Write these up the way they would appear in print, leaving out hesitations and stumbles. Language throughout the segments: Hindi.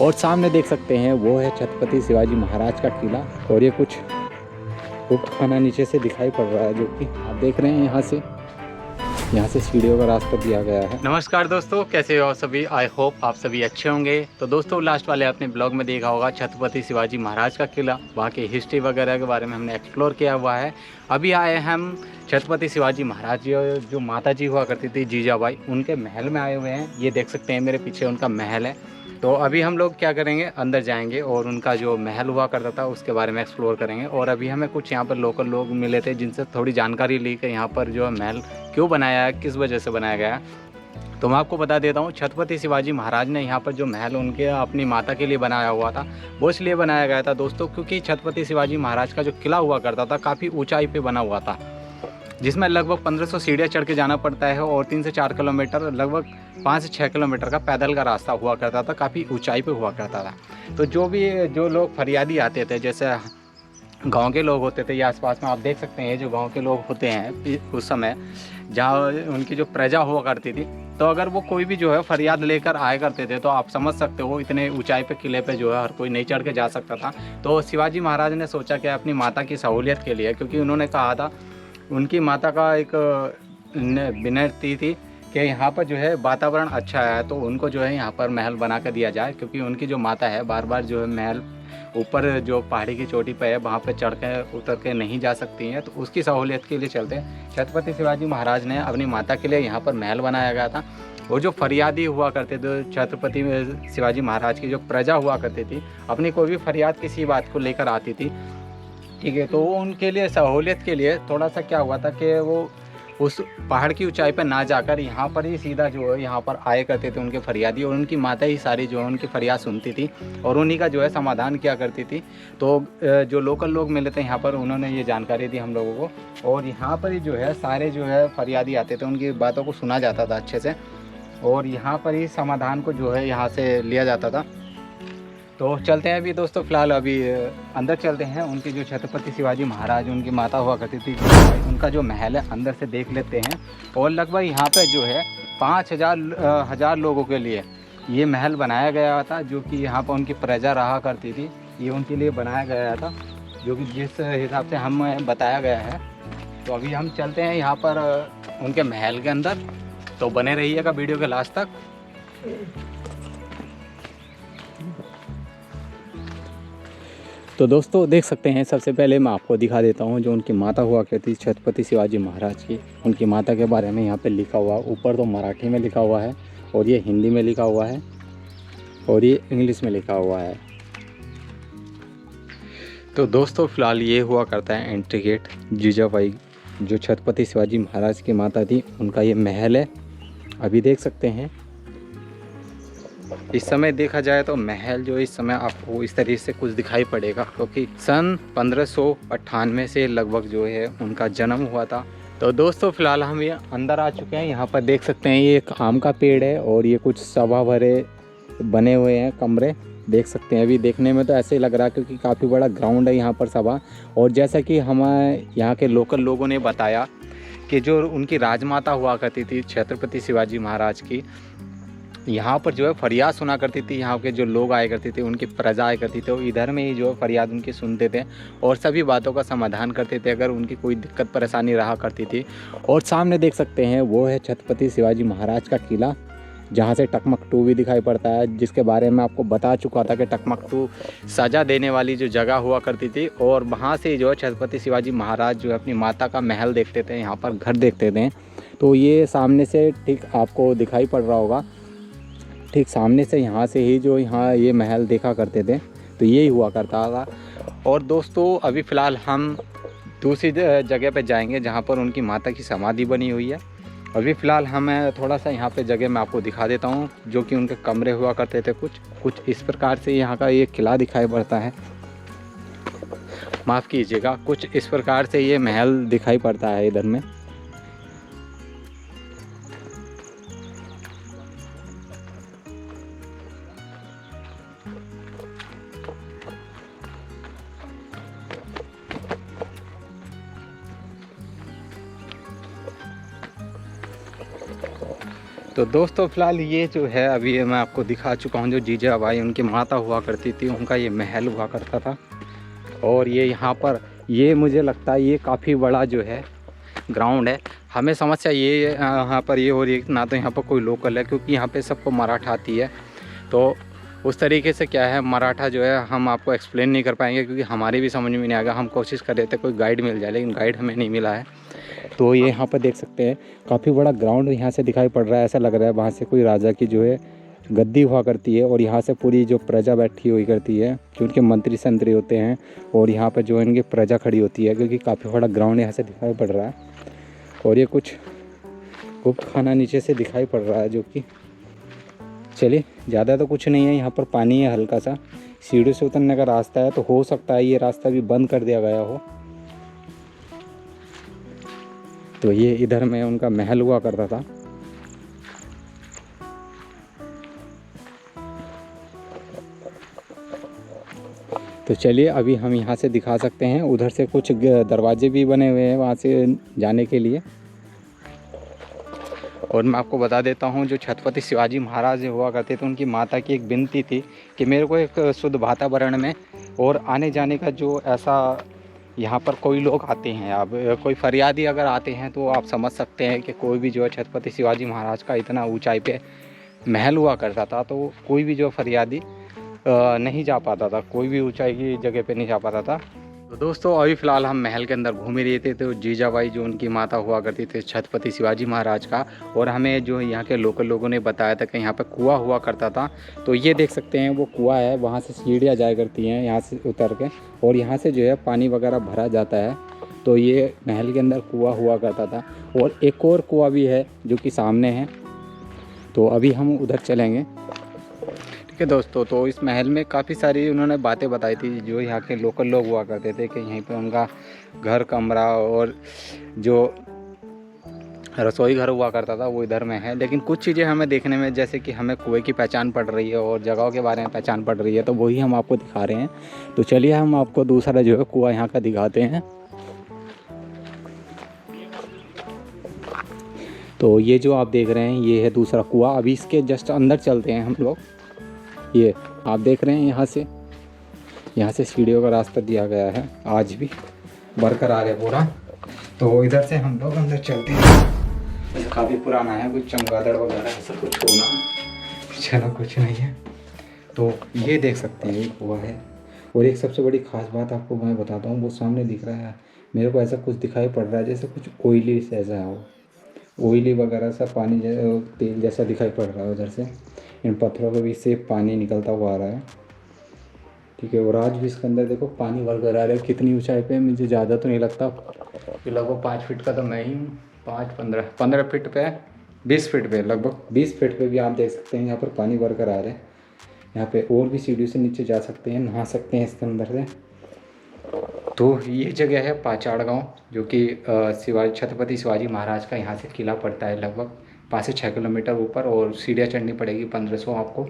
और सामने देख सकते हैं वो है छत्रपति शिवाजी महाराज का किला। और ये कुछ गुप्त खाना नीचे से दिखाई पड़ रहा है, जो कि आप देख रहे हैं यहाँ से सीढ़ियों का रास्ता दिया गया है। नमस्कार दोस्तों, कैसे हो सभी? आई होप आप सभी अच्छे होंगे। तो दोस्तों, लास्ट वाले अपने ब्लॉग में देखा होगा छत्रपति शिवाजी महाराज का किला, वहाँ की हिस्ट्री वगैरह के बारे में हमने एक्सप्लोर किया हुआ है। अभी आए हम छत्रपति शिवाजी महाराज जो माता जी हुआ करती थी जीजाबाई, उनके महल में आए हुए हैं। ये देख सकते हैं मेरे पीछे उनका महल है। तो अभी हम लोग क्या करेंगे, अंदर जाएंगे और उनका जो महल हुआ करता था उसके बारे में एक्सप्लोर करेंगे। और अभी हमें कुछ यहाँ पर लोकल लोग मिले थे जिनसे थोड़ी जानकारी ली कि यहाँ पर जो महल क्यों बनाया है, किस वजह से बनाया गया है। तो मैं आपको बता देता हूँ, छत्रपति शिवाजी महाराज ने यहाँ पर जो महल उनके अपनी माता के लिए बनाया हुआ था, वो इसलिए बनाया गया था दोस्तों क्योंकि छत्रपति शिवाजी महाराज का जो किला हुआ करता था काफ़ी ऊंचाई पे बना हुआ था, जिसमें लगभग 1500 सीढ़ियाँ चढ़ के जाना पड़ता है और 3 से 4 किलोमीटर, लगभग 5 से 6 किलोमीटर का पैदल का रास्ता हुआ करता था, काफ़ी ऊंचाई पे हुआ करता था। तो जो लोग फरियादी आते थे, जैसे गांव के लोग होते थे या आसपास में, आप देख सकते हैं जो गांव के लोग होते हैं उस समय, जहाँ उनकी जो प्रजा हुआ करती थी, तो अगर वो कोई भी जो है फरियाद लेकर आया करते थे, तो आप समझ सकते हो इतने ऊंचाई पे किले पे जो है हर कोई नहीं चढ़ के जा सकता था। तो शिवाजी महाराज ने सोचा कि अपनी माता की सहूलियत के लिए, क्योंकि उन्होंने कहा था, उनकी माता का एक विनती थी कि यहाँ पर जो है वातावरण अच्छा है, तो उनको जो है यहाँ पर महल बना कर दिया जाए, क्योंकि उनकी जो माता है बार बार जो है महल ऊपर जो पहाड़ी की चोटी पर है वहाँ पर चढ़ के उतर के नहीं जा सकती हैं। तो उसकी सहूलियत के लिए चलते छत्रपति शिवाजी महाराज ने अपनी माता के लिए यहाँ पर महल बनाया गया था। और जो फरियादी हुआ करते थे छत्रपति शिवाजी महाराज की जो प्रजा हुआ करती थी, अपनी कोई भी फरियाद किसी बात को लेकर आती थी, ठीक है, तो उनके लिए सहूलियत के लिए थोड़ा सा क्या हुआ था कि वो उस पहाड़ की ऊंचाई पर ना जाकर यहाँ पर ही सीधा जो है यहाँ पर आए करते थे उनके फरियादी, और उनकी माता ही सारी जो है उनकी फरियाद सुनती थी और उन्हीं का जो है समाधान किया करती थी। तो जो लोकल लोग मिले थे यहाँ पर, उन्होंने ये जानकारी दी हम लोगों को, और यहाँ पर ही जो है सारे जो है फरियादी आते थे, उनकी बातों को सुना जाता था अच्छे से, और यहाँ पर ही समाधान को जो है यहाँ से लिया जाता था। तो चलते हैं अभी दोस्तों, फिलहाल अभी अंदर चलते हैं। उनकी जो छत्रपति शिवाजी महाराज, उनकी माता हुआ करती थी, उनका जो महल है अंदर से देख लेते हैं। और लगभग यहाँ पे जो है 5000 लोगों के लिए ये महल बनाया गया था, जो कि यहाँ पर उनकी प्रजा रहा करती थी, ये उनके लिए बनाया गया था, जो कि जिस हिसाब से हमें बताया गया है। तो अभी हम चलते हैं यहाँ पर उनके महल के अंदर, तो बने रहिएगा वीडियो के लास्ट तक। तो दोस्तों देख सकते हैं, सबसे पहले मैं आपको दिखा देता हूं जो उनकी माता हुआ करती थी छत्रपति शिवाजी महाराज की, उनकी माता के बारे में यहाँ पे लिखा हुआ। ऊपर तो मराठी में लिखा हुआ है, और ये हिंदी में लिखा हुआ है, और ये इंग्लिश में लिखा हुआ है। तो दोस्तों फिलहाल ये हुआ करता है एंट्री गेट। जीजाबाई जो छत्रपति शिवाजी महाराज की माता थी, उनका ये महल है, अभी देख सकते हैं। इस समय देखा जाए तो महल जो इस समय आपको इस तरीके से कुछ दिखाई पड़ेगा, क्योंकि सन 1598 से लगभग जो है उनका जन्म हुआ था। तो दोस्तों फिलहाल हम ये अंदर आ चुके हैं। यहाँ पर देख सकते हैं ये एक आम का पेड़ है, और ये कुछ सभा भरे बने हुए हैं कमरे, देख सकते हैं। अभी देखने में तो ऐसे ही लग रहा है क्योंकि काफ़ी बड़ा ग्राउंड है यहाँ पर सभा। और जैसा कि हमें यहाँ के लोकल लोगों ने बताया कि जो उनकी राजमाता हुआ करती थी छत्रपति शिवाजी महाराज की, यहाँ पर जो है फरियाद सुना करती थी। यहाँ के जो लोग आए करते थे, उनकी प्रजा आया करती थी, वो इधर में ही जो है फरियाद उनकी सुनते थे और सभी बातों का समाधान करते थे अगर उनकी कोई दिक्कत परेशानी रहा करती थी। और सामने देख सकते हैं वो है छत्रपति शिवाजी महाराज का किला, जहाँ से टकमकटू भी दिखाई पड़ता है, जिसके बारे में आपको बता चुका था कि टकमकटू सजा देने वाली जो जगह हुआ करती थी। और वहाँ से जो है छत्रपति शिवाजी महाराज जो है अपनी माता का महल देखते थे, यहाँ पर घर देखते थे। तो ये सामने से ठीक आपको दिखाई पड़ रहा होगा, ठीक सामने से यहाँ से ही जो यहाँ ये महल देखा करते थे, तो यही हुआ करता था। और दोस्तों अभी फ़िलहाल हम दूसरी जगह पे जाएंगे जहाँ पर उनकी माता की समाधि बनी हुई है। अभी फ़िलहाल हमें थोड़ा सा यहाँ पे जगह मैं आपको दिखा देता हूँ, जो कि उनके कमरे हुआ करते थे। कुछ इस प्रकार से यहाँ का ये किला दिखाई पड़ता है, माफ़ कीजिएगा, कुछ इस प्रकार से ये महल दिखाई पड़ता है इधर में। तो दोस्तों फ़िलहाल ये जो है अभी मैं आपको दिखा चुका हूँ, जो जीजाबाई उनकी माता हुआ करती थी, उनका ये महल हुआ करता था। और ये यहाँ पर ये मुझे लगता है ये काफ़ी बड़ा जो है ग्राउंड है। हमें समस्या ये यहाँ पर ये हो रही है ना, तो यहाँ पर कोई लोकल है, क्योंकि यहाँ पे सबको मराठा आती है। तो उस तरीके से क्या है, मराठा जो है हम आपको एक्सप्लेन नहीं कर पाएंगे, क्योंकि हमारी भी समझ में नहीं आएगा। हम कोशिश कर रहे थे कोई गाइड मिल जाए, लेकिन गाइड हमें नहीं मिला है। तो ये यहाँ पर देख सकते हैं काफ़ी बड़ा ग्राउंड यहाँ से दिखाई पड़ रहा है। ऐसा लग रहा है वहाँ से कोई राजा की जो है गद्दी हुआ करती है, और यहाँ से पूरी जो प्रजा बैठी हुई करती है, कि उनके मंत्री संतरी होते हैं, और यहाँ पर जो इनकी प्रजा खड़ी होती है, क्योंकि काफ़ी बड़ा ग्राउंड यहाँ से दिखाई पड़ रहा है। और ये कुछ गुप्त खाना नीचे से दिखाई पड़ रहा है, जो कि चलिए ज़्यादा तो कुछ नहीं है। यहाँ पर पानी है हल्का सा, सीढ़ी से उतरने का रास्ता है, तो हो सकता है ये रास्ता भी बंद कर दिया गया हो। तो ये इधर में उनका महल हुआ करता था। तो चलिए अभी हम यहाँ से दिखा सकते हैं, उधर से कुछ दरवाजे भी बने हुए हैं वहाँ से जाने के लिए। और मैं आपको बता देता हूँ, जो छत्रपति शिवाजी महाराज हुआ करते थे, उनकी माता की एक विनती थी कि मेरे को एक शुद्ध वातावरण में और आने जाने का जो ऐसा, यहाँ पर कोई लोग आते हैं, अब कोई फरियादी अगर आते हैं तो आप समझ सकते हैं कि कोई भी जो है छत्रपति शिवाजी महाराज का इतना ऊंचाई पे महल हुआ करता था, तो कोई भी जो फरियादी नहीं जा पाता था, कोई भी ऊंचाई की जगह पे नहीं जा पाता था। तो दोस्तों अभी फ़िलहाल हम महल के अंदर घूम ही रहे थे, तो जीजाबाई जो उनकी माता हुआ करती थी छत्रपति शिवाजी महाराज का, और हमें जो यहाँ के लोकल लोगों ने बताया था कि यहाँ पे कुआं हुआ करता था। तो ये देख सकते हैं वो कुआं है, वहाँ से सीढ़ियाँ जाया करती हैं यहाँ से उतर के, और यहाँ से जो है पानी वगैरह भरा जाता है। तो ये महल के अंदर कुआं हुआ करता था। और एक और कुआं भी है जो कि सामने है, तो अभी हम उधर चलेंगे। ठीक है दोस्तों, तो इस महल में काफ़ी सारी उन्होंने बातें बताई थी, जो यहाँ के लोकल लोग हुआ करते थे, कि यहीं पे उनका घर, कमरा और जो रसोई घर हुआ करता था वो इधर में है। लेकिन कुछ चीज़ें हमें देखने में, जैसे कि हमें कुएं की पहचान पड़ रही है और जगहों के बारे में पहचान पड़ रही है, तो वही हम आपको दिखा रहे हैं। तो चलिए हम आपको दूसरा जो है कुआँ यहाँ का दिखाते हैं। तो ये जो आप देख रहे हैं ये है दूसरा कुआँ। अभी इसके जस्ट अंदर चलते हैं हम लोग। ये आप देख रहे हैं यहाँ से सीढ़ियों का रास्ता दिया गया है, आज भी बरकरार है पूरा। तो इधर से हम लोग अंदर चलते हैं। काफ़ी पुराना है, कुछ चमगादड़ वगैरह ऐसा कुछ होना, चलो कुछ नहीं है। तो ये देख सकते हैं ये कुआं है। और एक सबसे बड़ी ख़ास बात आपको मैं बताता हूँ, वो सामने दिख रहा है मेरे को, ऐसा कुछ दिखाई पड़ रहा है जैसे कुछ ऑयली से ऐसा हो, ऑयली वगैरह सा पानी तेल जैसा दिखाई पड़ रहा है उधर से। इन पत्थरों के बीच से पानी निकलता हुआ आ रहा है। ठीक है, और आज भी इसके अंदर देखो पानी बरकरार है। कितनी ऊंचाई पे, मुझे ज़्यादा तो नहीं लगता कि लगभग 5 फीट का तो मैं ही हूँ, 15 फीट पे, 20 फीट पे, लगभग 20 फीट पे भी आप देख सकते हैं यहाँ पर पानी बरकरार है। यहाँ पे और भी सीढ़ी से नीचे जा सकते हैं, नहा सकते हैं इसके अंदर से। तो ये जगह है पाचाड़ गाँव, जो कि छत्रपति शिवाजी महाराज का यहाँ से किला पड़ता है लगभग 5 से 6 किलोमीटर ऊपर, और सीढ़ियाँ चढ़नी पड़ेगी 1500 आपको।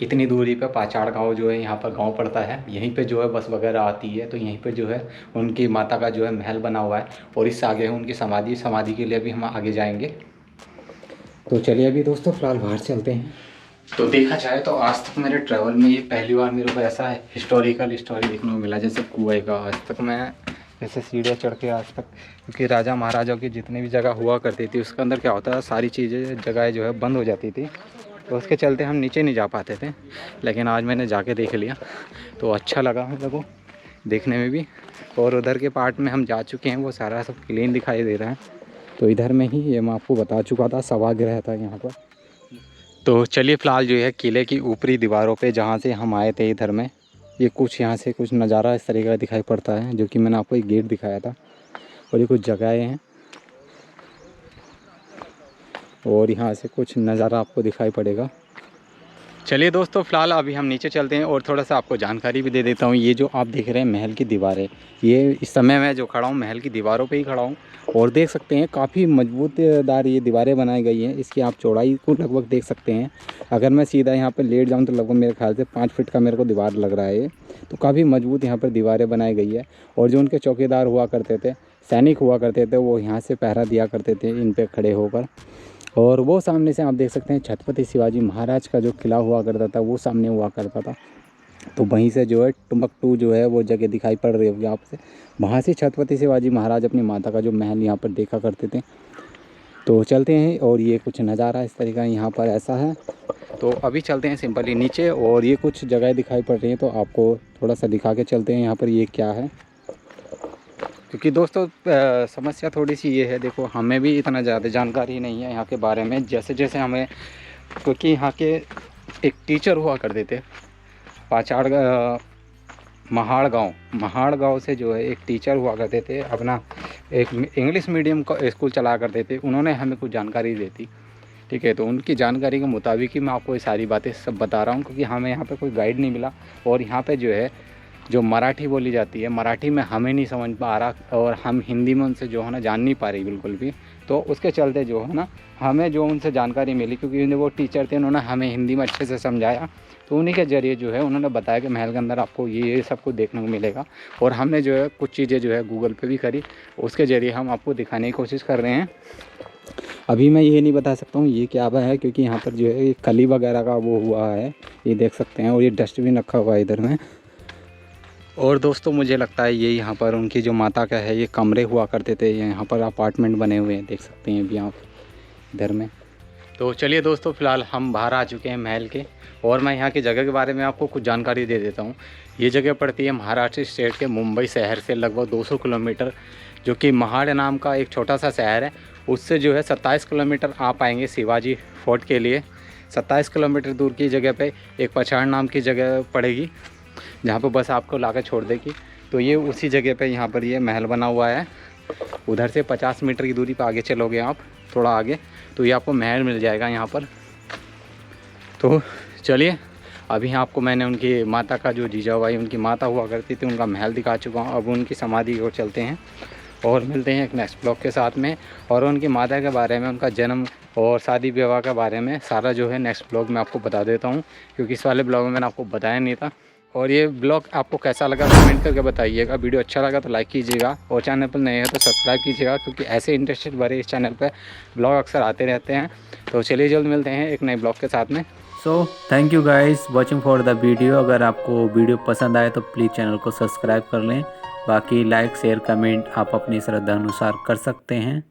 इतनी दूरी पे पाचाड़ गाँव जो है यहाँ पर गांव पड़ता है। यहीं पे जो है बस वगैरह आती है, तो यहीं पे जो है उनकी माता का जो है महल बना हुआ है, और इससे आगे है उनकी समाधि के लिए भी हम आगे जाएंगे। तो चलिए अभी दोस्तों फ़िलहाल बाहर चलते हैं। तो देखा जाए तो आज तक मेरे ट्रैवल में ये पहली बार मेरे को ऐसा हिस्टोरिकल स्टोरी देखने को मिला, जैसे कुएँ का। आज तक मैं जैसे सीढ़ियाँ चढ़ के आज तक, क्योंकि राजा महाराजाओं की जितनी भी जगह हुआ करती थी उसके अंदर क्या होता है, सारी चीज़ें जगह जो है बंद हो जाती थी, तो उसके चलते हम नीचे नहीं जा पाते थे। लेकिन आज मैंने जाके देख लिया, तो अच्छा लगा मेरे को देखने में भी। और उधर के पार्ट में हम जा चुके हैं, वो सारा सब क्लीन दिखाई दे रहा है। तो इधर में ही ये मैं आपको बता चुका था, सभागृह था यहाँ पर। तो चलिए फ़िलहाल जो है किले की ऊपरी दीवारों पे जहाँ से हम आए थे इधर में, ये कुछ यहाँ से कुछ नज़ारा इस तरीके का दिखाई पड़ता है, जो कि मैंने आपको एक गेट दिखाया था। और ये कुछ जगहें हैं, और यहाँ से कुछ नज़ारा आपको दिखाई पड़ेगा। चलिए दोस्तों फ़िलहाल अभी हम नीचे चलते हैं और थोड़ा सा आपको जानकारी भी दे देता हूँ। ये जो आप देख रहे हैं महल की दीवारें, ये इस समय मैं जो खड़ा हूँ महल की दीवारों पे ही खड़ा हूँ, और देख सकते हैं काफ़ी मजबूतदार ये दीवारें बनाई गई हैं। इसकी आप चौड़ाई को लगभग देख सकते हैं। अगर मैं सीधा यहाँ पर लेट जाऊँ तो लगभग मेरे ख्याल से 5 फीट का मेरे को दीवार लग रहा है ये। तो काफ़ी मजबूत यहाँ पर दीवारें बनाई गई है। और जो उनके चौकीदार हुआ करते थे, सैनिक हुआ करते थे, वो यहाँ से पहरा दिया करते थे इन पर खड़े होकर। और वो सामने से आप देख सकते हैं छत्रपति शिवाजी महाराज का जो किला हुआ करता था वो सामने हुआ करता था। तो वहीं से जो है टुम्बकटू जो है वो जगह दिखाई पड़ रही होगी आपसे। वहाँ से छत्रपति शिवाजी महाराज अपनी माता का जो महल यहाँ पर देखा करते थे। तो चलते हैं और ये कुछ नज़ारा इस तरीका यहाँ पर ऐसा है। तो अभी चलते हैं सिंपली नीचे और ये कुछ जगह दिखाई पड़ रही हैं तो आपको थोड़ा सा दिखा के चलते हैं यहाँ पर ये क्या है। क्योंकि दोस्तों समस्या थोड़ी सी ये है, देखो हमें भी इतना ज़्यादा जानकारी नहीं है यहाँ के बारे में। जैसे जैसे हमें, क्योंकि यहाँ के एक टीचर हुआ करते थे पाचाड़ महाड़ गांव से जो है एक टीचर हुआ करते थे, अपना एक इंग्लिश मीडियम का स्कूल चला करते थे। उन्होंने हमें कुछ जानकारी दी थी, ठीक है। तो उनकी जानकारी के मुताबिक ही मैं आपको ये सारी बातें सब बता रहा हूँ, क्योंकि हमें यहाँ पे कोई गाइड नहीं मिला। और यहाँ पे जो है जो मराठी बोली जाती है, मराठी में हमें नहीं समझ पा रहा और हम हिंदी में उनसे जो है ना जान नहीं पा रही बिल्कुल भी। तो उसके चलते जो है ना हमें जो उनसे जानकारी मिली, क्योंकि वो टीचर थे, उन्होंने हमें हिंदी में अच्छे से समझाया। तो उन्हीं के ज़रिए जो है उन्होंने बताया कि महल के अंदर आपको ये सब कुछ देखने को मिलेगा। और हमने जो है कुछ चीज़ें जो है गूगल पे भी करी, उसके ज़रिए हम आपको दिखाने की कोशिश कर रहे हैं। अभी मैं ये नहीं बता सकता हूँ ये क्या है, क्योंकि यहाँ पर जो है कली वगैरह का वो हुआ है, ये देख सकते हैं। और ये डस्टबिन रखा हुआ है इधर में। और दोस्तों मुझे लगता है ये यहाँ पर उनकी जो माता का है ये कमरे हुआ करते थे, यहाँ पर अपार्टमेंट बने हुए हैं, देख सकते हैं अभी आप इधर में। तो चलिए दोस्तों, फ़िलहाल हम बाहर आ चुके हैं महल के, और मैं यहाँ की जगह के बारे में आपको कुछ जानकारी दे देता हूँ। ये जगह पड़ती है महाराष्ट्र स्टेट के मुंबई शहर से लगभग 200 किलोमीटर, जो कि महाड़ नाम का एक छोटा सा शहर है, उससे जो है 27 किलोमीटर आप आएंगे शिवाजी फोर्ट के लिए। 27 किलोमीटर दूर की जगह पे एक पछाड़ नाम की जगह पड़ेगी, जहाँ पर बस आपको ला कर छोड़ देगी। तो ये उसी जगह पे यहाँ पर ये महल बना हुआ है। उधर से 50 मीटर की दूरी पर आगे चलोगे आप थोड़ा आगे, तो ये आपको महल मिल जाएगा यहाँ पर। तो चलिए, अभी आपको मैंने उनकी माता का, जो जीजाबाई उनकी माता हुआ करती थी, उनका महल दिखा चुका हूँ। अब उनकी समाधि को चलते हैं और मिलते हैं एक नेक्स्ट ब्लॉग के साथ में। और उनकी माता के बारे में, उनका जन्म और शादी विवाह के बारे में सारा जो है नेक्स्ट ब्लॉग में आपको बता देता हूँ, क्योंकि इस वाले ब्लॉग में मैंने आपको बताया नहीं था। और ये ब्लॉग आपको कैसा लगा कमेंट करके बताइएगा। वीडियो अच्छा लगा तो लाइक कीजिएगा, और चैनल पर नए हैं तो सब्सक्राइब कीजिएगा, क्योंकि ऐसे इंटरेस्टेड भरे इस चैनल पर ब्लॉग अक्सर आते रहते हैं। तो चलिए जल्द मिलते हैं एक नए ब्लॉग के साथ में। So thank you guys watching for the video. अगर आपको वीडियो पसंद आए तो प्लीज़ चैनल को सब्सक्राइब कर लें। बाकी लाइक शेयर कमेंट आप अपनी श्रद्धा अनुसार कर सकते हैं।